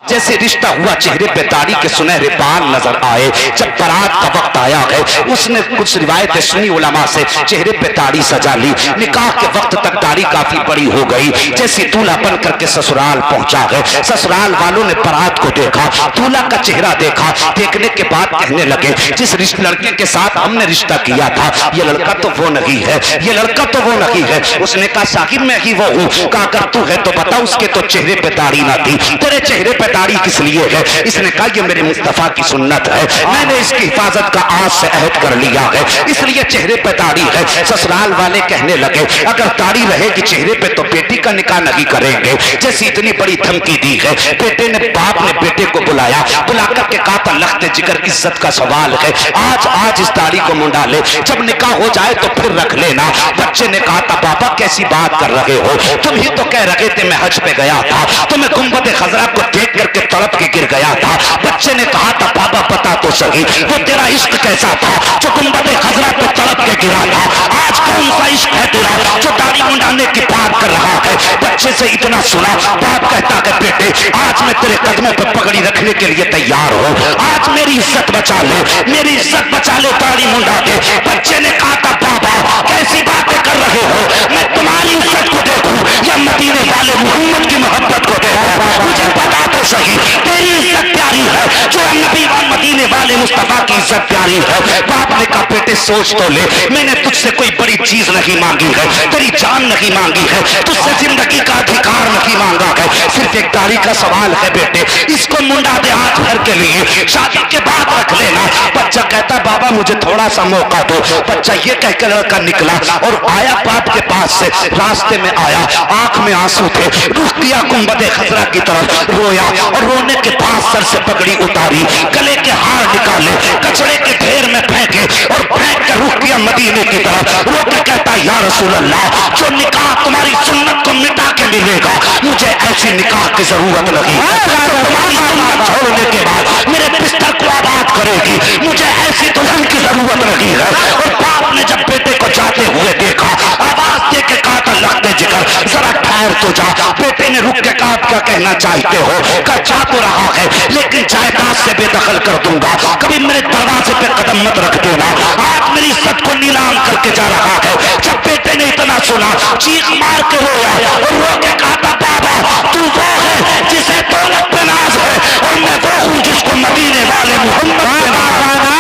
जैसे रिश्ता हुआ चेहरे पे दाढ़ी के सुनहरे बाल नजर आए। जब बारात का वक्त आया है उसने कुछ रिवायतें सुनी उलमा से, चेहरे पे दाढ़ी सजा ली। निकाह के वक्त तक दाढ़ी काफी बड़ी हो गई। जैसे दूल्हा बन करके ससुराल पहुंचा है, ससुराल वालों ने बारात को देखा, दूल्हा का चेहरा देखा। देखने के बाद कहने लगे जिस लड़के के साथ हमने रिश्ता किया था ये लड़का तो वो नहीं है, ये लड़का तो वो नहीं है। उसने कहा साहिब मैं ही वो हूँ। कहा अगर तू है तो बता, उसके तो चेहरे पे दाढ़ी ना थी, तेरे चेहरे पे दाढ़ी किस लिए है? इसने कहा ये मेरे मुस्तफा की सुन्नत है, मैंने इसकी हिफाजत का आज से अहद कर लिया है, इसलिए चेहरे पे दाढ़ी है। ससुराल वाले कहने लगे अगर दाढ़ी रहेगी चेहरे पे तो बेटी का निकाह नहीं करेंगे। जैसी इतनी बड़ी धमकी दी है, बेटे ने बाप ने बेटे को बुलाया, बुला करके कहा था लख्ते जिगर इज्जत का सवाल है, आज इस दाढ़ी को मुंडा ले, जब निकाह हो जाए तो फिर रख लेना। बच्चे ने कहा था बाबा कैसी बात कर रहे हो, तुम ही तो कह रहे थे मैं हज पे गया था, तुम्हें गुंबद खजरा को देख करके तड़प के गिर गया था। बच्चे ने कहा था बाबा पता तो सही वो तेरा इश्क कैसा था जो गुंबद खजरा पे तड़प के गिरा था, आज कौन सा इश्क है तेरा जो दाढ़ी मुंडाने की बात कर रहा है। बच्चे से इतना सुना, बाप कहता है बेटे आज मैं तेरे कदमों पर पगड़ी रखने के लिए तैयार हूँ, आज मेरी इज्जत बचा ले, मेरी इज्जत बचा ले दाढ़ी मुंडा के। बच्चे ने कहा था बाबा कैसी बातें कर रहे हो, मैं तुम्हारी इज्जत को देखूं या मदीने वाले मोहम्मद की मोहब्बत को देखूं, मुझे बता तो सही तेरी इज्जत प्यारी है जो नबी व मदीने वाले मुस्तफा की इज्जत प्यारी है। बाप ने कहा बेटे सोच तो ले, मैंने तुझसे कोई बड़ी चीज नहीं मांगी है, तेरी जान नहीं मांगी है, तुझसे जिंदगी का अधिकार नहीं मांगा है, सिर्फ एक दाढ़ी का सवाल है बेटे, इसको मुंडा दे आज भर के लिए, शादी के बाद रख लेना। बच्चा कहता बाबा मुझे थोड़ा सा मौका दो। बच्चा ये कहकर लड़का निकला और आया बाप के पास से, रास्ते में आया आंख में आंसू थे, रुख किया गुंबद खजरा की तरफ, रोया और रोने के बाद सर से पगड़ी उतारी, गले के हार निकाले, कचड़े के ढेर में फेंके और फेंक कर रुख किया मदीने की तरफ। रो के कहता या रसूल अल्लाह जो निकाह तुम्हारी सुन्नत को मिटा के मिलेगा मुझे ऐसी निकाह की जरूरत नहीं, तुम्हारी सुन्नत छोड़ने के बाद मेरे बिस्तर को आबाद करेगी, मुझे ऐसी दुल्हन की जरूरत नहीं है। और बाप ने जब बेटे को जाते हुए देखा आवाज दे के कहा था लगते जिगर जरा ठहर तो जा। बेटे ने रुक के कहा क्या कहना चाहते हो? कहा जा तो रहा है लेकिन जायदाद से बेदखल कर दूंगा, कभी मेरे दरवाजे पे कदम मत रख देना, आज मेरी इज्जत को नीलाम करके जा रहा है। जब बेटे ने इतना सुना चीख मार के रोया और रो के कहा था बाबा तू वो है जिसे दौलत पे नाज है और मैं वो हूँ जिसको मदीने वाले मोहम्मद पे नाज है।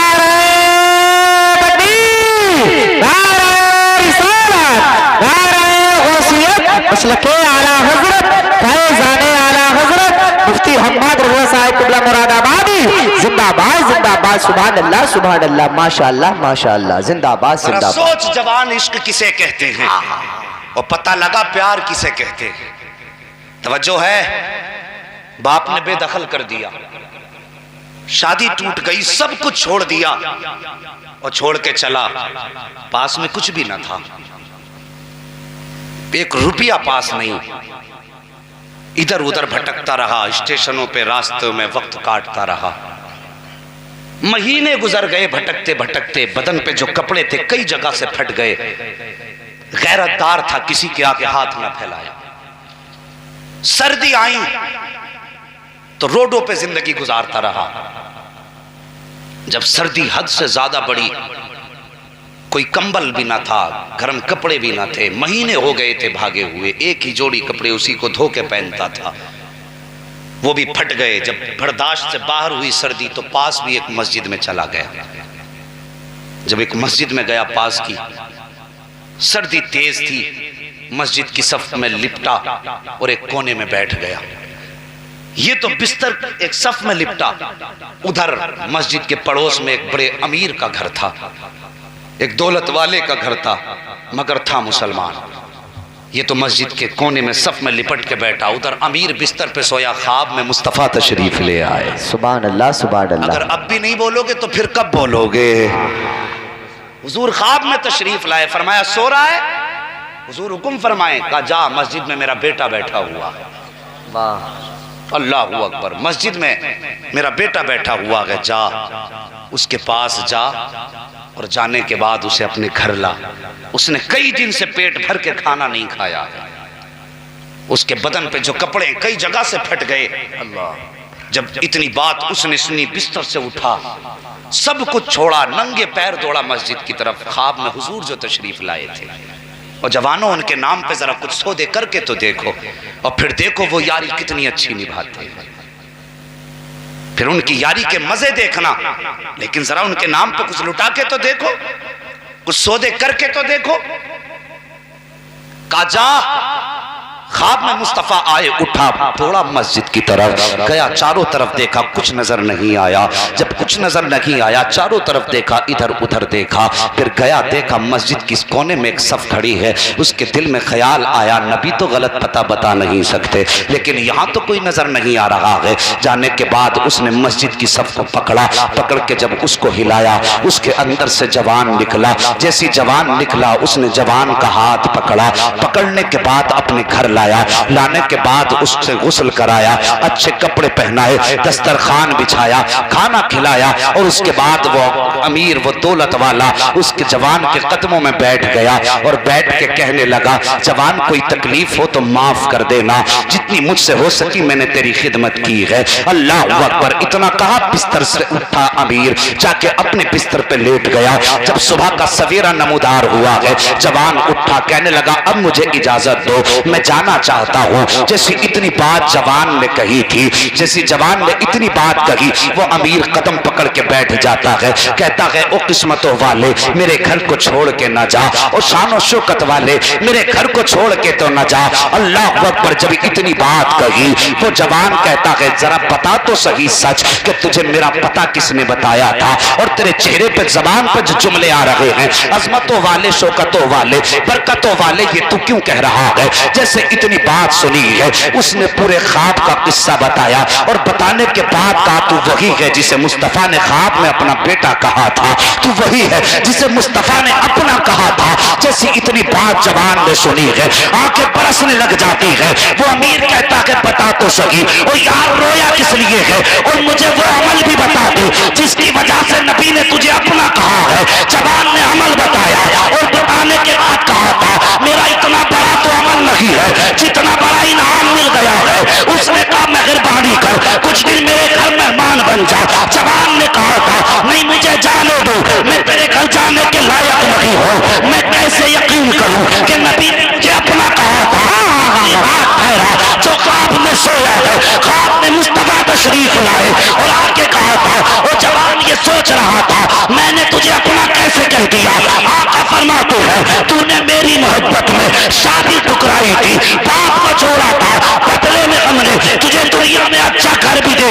मसलके आला हजरत फैज़ाने आला हजरत मुफ्ती हम्मद रज़ा साहिब क़िबला मुरादाबादी जिंदाबाद जिंदाबाद, सुभान अल्लाह माशाअल्लाह माशाअल्लाह, जिंदाबाद जिंदाबाद। सोच जवान इश्क किसे कहते हैं और पता लगा प्यार किसे कहते हैं। तवज्जो है, बाप ने बेदखल कर दिया, शादी टूट गई, सब कुछ छोड़ दिया और छोड़ के चला, पास में कुछ भी ना था, एक रुपया पास नहीं, इधर उधर भटकता रहा, स्टेशनों पे रास्तों में वक्त काटता रहा। महीने गुजर गए भटकते भटकते, बदन पे जो कपड़े थे कई जगह से फट गए, गैरतदार था, किसी के आगे हाथ ना फैलाया। सर्दी आई तो रोडों पे जिंदगी गुजारता रहा। जब सर्दी हद से ज्यादा बढ़ी, कोई कंबल भी ना था, गर्म कपड़े भी ना थे, महीने हो गए थे भागे हुए, एक ही जोड़ी कपड़े उसी को धो के पहनता था, वो भी फट गए। जब बर्दाश्त से बाहर हुई सर्दी तो पास भी एक मस्जिद में चला गया। जब एक मस्जिद में गया, पास की सर्दी तेज थी, मस्जिद की सफ में लिपटा और एक कोने में बैठ गया। ये तो बिस्तर एक सफ में लिपटा, उधर मस्जिद के पड़ोस में एक बड़े अमीर का घर था, एक दौलत वाले का घर था, मगर था मुसलमान। ये तो मस्जिद के कोने में सफ में लिपट के बैठा, उधर अमीर बिस्तर पे सोया, ख्वाब में मुस्तफा तशरीफ ले आए। सुभान अल्लाह सुभान अल्लाह। अगर अब भी नहीं बोलोगे तो फिर कब बोलोगे? हुजूर ख्वाब में तशरीफ लाए, फरमाया सो रहा है, हुजूर हुक्म फरमाए, कहा जा मस्जिद में मेरा बेटा बैठा हुआ है। वाह अल्लाहू अकबर, मस्जिद में मेरा बेटा बैठा हुआ है, जा उसके पास जा और जाने के बाद उसे अपने घर ला। उसने कई दिन से पेट भर के खाना नहीं खाया, उसके बदन पे जो कपड़े कई जगह से फट गए, अल्लाह جب اتنی بات اس نے سنی بستر سے اٹھا، سب کچھ چھوڑا، ننگے پیر دوڑا مسجد کی طرف۔ خواب میں حضور جو تشریف لائے تھے، اور جوانوں ان کے نام پہ ذرا کچھ سودے کر کے تو دیکھو، اور پھر دیکھو وہ یاری کتنی اچھی نبھاتے ہیں، پھر ان کی یاری کے مزے دیکھنا، لیکن ذرا ان کے نام پہ کچھ لٹا کے تو دیکھو، کچھ سودے کر کے تو دیکھو۔ کہا جا۔ خواب میں مصطفیٰ آئے، اٹھا، دوڑا مسجد کی طرف، گیا، چاروں طرف دیکھا، کچھ نظر نہیں آیا۔ جب کچھ نظر نہیں آیا، چاروں طرف دیکھا، ادھر ادھر دیکھا، پھر گیا، دیکھا مسجد کی کونے میں ایک صف کھڑی ہے۔ اس کے دل میں خیال آیا، نبی تو غلط پتہ بتا نہیں سکتے، لیکن یہاں تو کوئی نظر نہیں آ رہا ہے۔ جانے کے بعد اس نے مسجد کی صف کو پکڑا، پکڑ کے جب اس کو ہلایا، اس کے اندر سے جوان نکلا۔ جیسی جوان نکلا، اس نے جوان کا ہاتھ پکڑا، پکڑنے کے بعد اپنے گھر لایا، لانے کے بعد اس سے غسل کرایا، اچھے کپڑے پہنائے، دسترخوان بچھایا، کھانا کھلایا، اور اس کے بعد وہ امیر، وہ دولت والا اس کے جوان کے قدموں میں بیٹھ گیا، اور بیٹھ کے کہنے لگا، جوان کوئی تکلیف ہو تو معاف کر دینا، جتنی مجھ سے ہو سکی میں نے تیری خدمت کی ہے۔ اللہ اکبر۔ اتنا کہا، بستر سے اٹھا امیر، جا کے اپنے بستر پہ لیٹ گیا۔ جب صبح کا سویرا نمودار ہوا ہے، جوان اٹھا، کہنے لگا، اب مجھے اجازت دو، میں جانا چاہتا ہوں۔ جیسی اتنی بات جوان نے کہی تھی، جیسی جوان نے اتنی بات کہی، وہ امیر قدم پکڑ کے بیٹھ جاتا ہے، کہتا ہے، او قسمتوں والے، میرے گھر کو چھوڑ کے نہ جا، او شان و شوکت والے، میرے گھر کو چھوڑ کے تو نہ جا۔ اللہ اکبر۔ جب اتنی بات کہی، وہ جوان کہتا ہے، ذرا بتا تو صحیح سچ کہ تجھے میرا پتہ کس نے بتایا تھا، اور تیرے چہرے پہ، زبان پہ جو جملے آ رہے ہیں، عظمتوں والے، شوکتوں والے، برکتوں والے، یہ تو کیوں کہہ رہا ہے؟ جیسے اتنی بات سنی ہے، اس نے پورے خواب کا قصہ بتایا، اور بتانے کے بعد کہا، تو وہی ہے جسے مصطفیٰ نے خواب میں اپنا بیٹا کہا تھا، تو وہی ہے جسے مصطفیٰ نے اپنا کہا تھا۔ جیسی اتنی بات جوان نے سنی ہے، آنکھیں برسنے لگ جاتی ہے۔ وہ امیر کہتا کہ بتا تو صحیح، اور یار رویا کس لیے ہے، اور مجھے وہ عمل بھی بتا دے جس کی وجہ سے نبی نے تجھے اپنا کہا ہے۔ جوان نے عمل بتایا، اور بتانے کے بعد کہا تھا، میرا اتنا بڑا تو عمل نہیں ہے جتنا بڑا انعام مل گیا ہے۔ اس نے کہا، مہربانی کر، کچھ دن میرے گھر مہمان بن جا۔ جوان نے کہا تھا، نہیں، مجھے جانے دو، میں تیرے گھر جانے کے لائق نہیں ہوں، میں کیسے یقین کروں کہ نبی نے مجھے اپنا کہا تھا۔ جو خواب میں سویا ہے، خواب میں مصطفیٰ تشریف لائے، اور آ کے کہا تھا، وہ جوان یہ سوچ رہا تھا، میں نے تجھے اپنا کیسے کہہ دیا؟ آقا فرماتے ہیں، تو نے میری محبت میں شادی ٹھکرائی تھی، باپ کو چھوڑا تھا، بدلے میں ہم نے تجھے دنیا میں اچھا گھر بھی دے